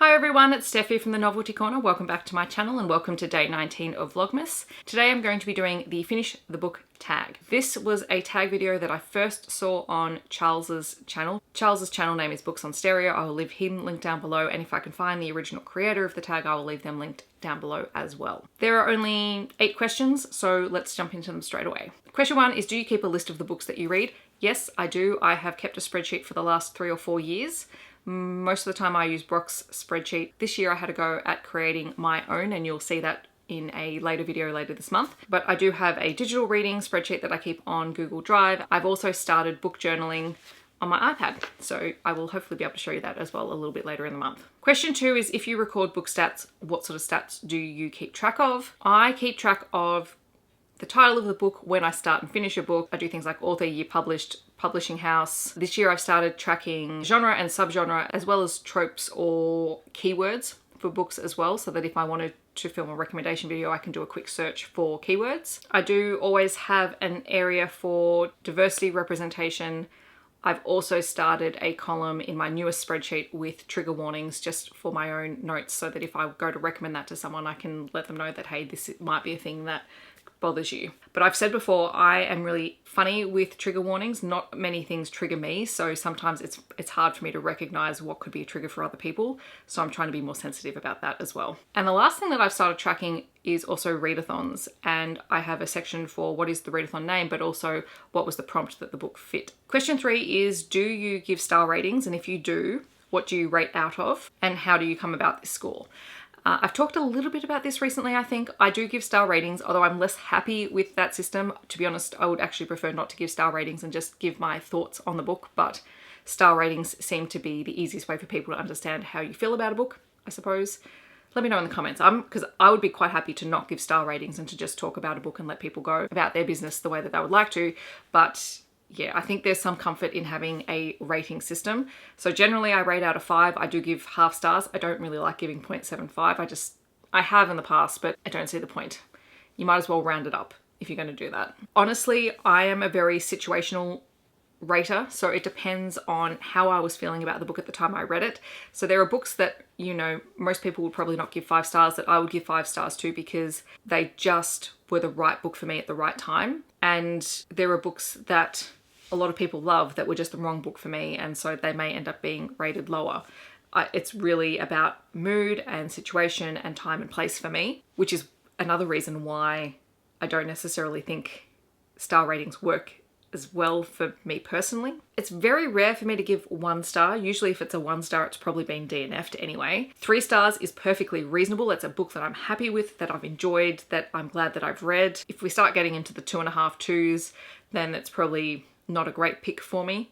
Hi everyone, it's Steph here from the Novelty Corner. Welcome back to my channel and welcome to day 19 of Vlogmas. Today I'm going to be doing the Finish the Book tag. This was a tag video that I first saw on Charles's channel. Charles's channel name is Books on Stereo. I will leave him linked down below, and if I can find the original creator of the tag, I will leave them linked down below as well. There are only 8 questions, so let's jump into them straight away. Question 1 is, do you keep a list of the books that you read? Yes, I do. I have kept a spreadsheet for the last 3 or 4 years. Most of the time I use Brock's spreadsheet. This year I had a go at creating my own, and you'll see that in a later video later this month. But I do have a digital reading spreadsheet that I keep on Google Drive. I've also started book journaling on my iPad, so I will hopefully be able to show you that as well a little bit later in the month. Question 2 is, if you record book stats, what sort of stats do you keep track of? I keep track of the title of the book, when I start and finish a book. I do things like author, year published, publishing house. This year I've started tracking genre and subgenre, as well as tropes or keywords for books as well, so that if I wanted to film a recommendation video, I can do a quick search for keywords. I do always have an area for diversity representation. I've also started a column in my newest spreadsheet with trigger warnings just for my own notes, so that if I go to recommend that to someone, I can let them know that, hey, this might be a thing that bothers you. But I've said before, I am really funny with trigger warnings. Not many things trigger me, so sometimes it's hard for me to recognize what could be a trigger for other people. So I'm trying to be more sensitive about that as well. And the last thing that I've started tracking is also readathons, and I have a section for what is the readathon name, but also what was the prompt that the book fit. Question 3 is, do you give star ratings? And if you do, what do you rate out of? And how do you come about this score? I've talked a little bit about this recently, I think. I do give star ratings, although I'm less happy with that system. To be honest, I would actually prefer not to give star ratings and just give my thoughts on the book, but star ratings seem to be the easiest way for people to understand how you feel about a book, I suppose. Let me know in the comments, because I would be quite happy to not give star ratings and to just talk about a book and let people go about their business the way that they would like to, but yeah, I think there's some comfort in having a rating system. So generally I rate out of 5. I do give half stars. I don't really like giving 0.75. I have in the past, but I don't see the point. You might as well round it up if you're going to do that. Honestly, I am a very situational rater, so it depends on how I was feeling about the book at the time I read it. So there are books that, you know, most people would probably not give 5 stars that I would give 5 stars to, because they just were the right book for me at the right time. And there are books that a lot of people love that were just the wrong book for me, and so they may end up being rated lower. It's really about mood and situation and time and place for me, which is another reason why I don't necessarily think star ratings work as well for me personally. It's very rare for me to give 1 star. Usually if it's a 1 star, it's probably been DNF'd anyway. 3 stars is perfectly reasonable. It's a book that I'm happy with, that I've enjoyed, that I'm glad that I've read. If we start getting into the 2.5, 2s, then it's probably not a great pick for me.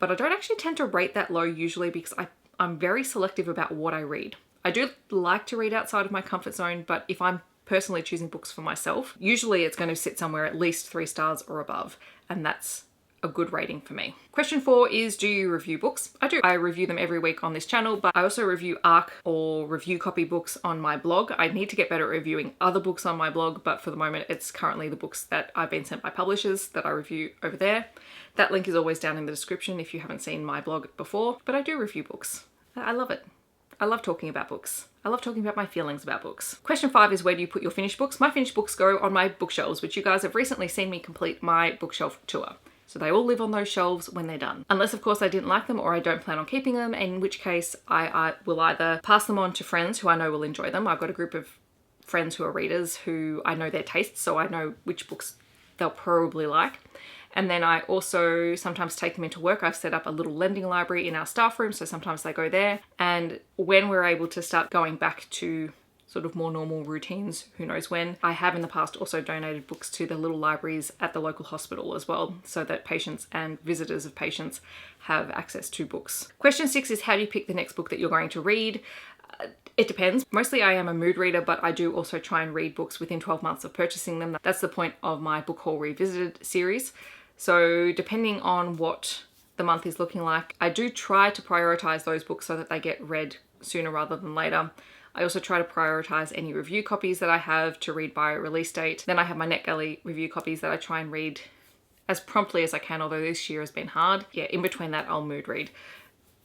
But I don't actually tend to rate that low usually, because I'm very selective about what I read. I do like to read outside of my comfort zone, but if I'm personally choosing books for myself, usually it's going to sit somewhere at least 3 stars or above, and that's a good rating for me. Question 4 is, do you review books? I do. I review them every week on this channel, but I also review ARC or review copy books on my blog. I need to get better at reviewing other books on my blog, but for the moment it's currently the books that I've been sent by publishers that I review over there. That link is always down in the description if you haven't seen my blog before, but I do review books. I love it. I love talking about books. I love talking about my feelings about books. Question 5 is, where do you put your finished books? My finished books go on my bookshelves, which you guys have recently seen me complete my bookshelf tour. So they all live on those shelves when they're done. Unless of course I didn't like them or I don't plan on keeping them, in which case I will either pass them on to friends who I know will enjoy them. I've got a group of friends who are readers who I know their tastes, so I know which books they'll probably like. And then I also sometimes take them into work. I've set up a little lending library in our staff room, so sometimes they go there. And when we're able to start going back to sort of more normal routines, who knows when, I have in the past also donated books to the little libraries at the local hospital as well, so that patients and visitors of patients have access to books. Question 6 is, how do you pick the next book that you're going to read? It depends. Mostly I am a mood reader, but I do also try and read books within 12 months of purchasing them. That's the point of my Book Haul Revisited series. So depending on what the month is looking like, I do try to prioritize those books so that they get read sooner rather than later. I also try to prioritize any review copies that I have to read by release date. Then I have my NetGalley review copies that I try and read as promptly as I can, although this year has been hard. Yeah, in between that, I'll mood read.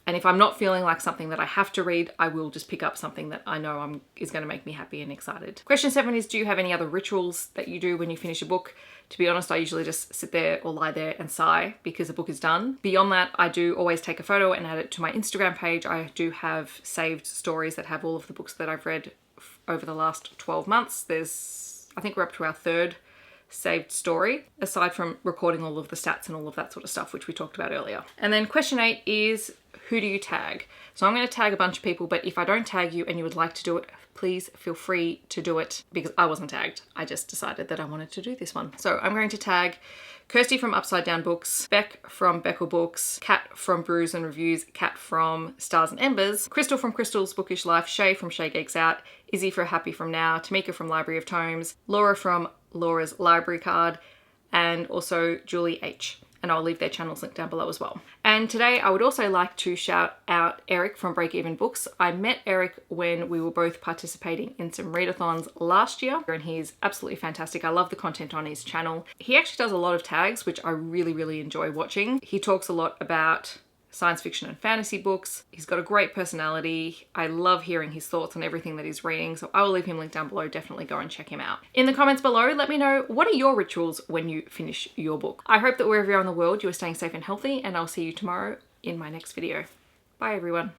And if I'm not feeling like something that I have to read, I will just pick up something that I know is going to make me happy and excited. Question 7 is, do you have any other rituals that you do when you finish a book? To be honest, I usually just sit there or lie there and sigh because the book is done. Beyond that, I do always take a photo and add it to my Instagram page. I do have saved stories that have all of the books that I've read over the last 12 months. I think we're up to our 3rd saved story, aside from recording all of the stats and all of that sort of stuff, which we talked about earlier. And then question 8 is, who do you tag? So I'm going to tag a bunch of people, but if I don't tag you and you would like to do it, please feel free to do it, because I wasn't tagged. I just decided that I wanted to do this one. So I'm going to tag Kirsty from Upside Down Books, Beck from BeckleBooks, Kat from BrewsandReviews, Kat from Stars and Embers, Crystal from Crystal's Bookish Life, Shae from Shae Geeks Out, Izzy for Happy From Now, Tamika from Library of Tomes, Laura from Laura's Library Card, and also Julie H. And I'll leave their channels linked down below as well. And today I would also like to shout out Eric from Break Even Books. I met Eric when we were both participating in some readathons last year, and he's absolutely fantastic. I love the content on his channel. He actually does a lot of tags, which I really enjoy watching. He talks a lot about science fiction and fantasy books. He's got a great personality. I love hearing his thoughts on everything that he's reading, so I will leave him linked down below. Definitely go and check him out. In the comments below, let me know, what are your rituals when you finish your book? I hope that wherever you are in the world, you are staying safe and healthy, and I'll see you tomorrow in my next video. Bye everyone.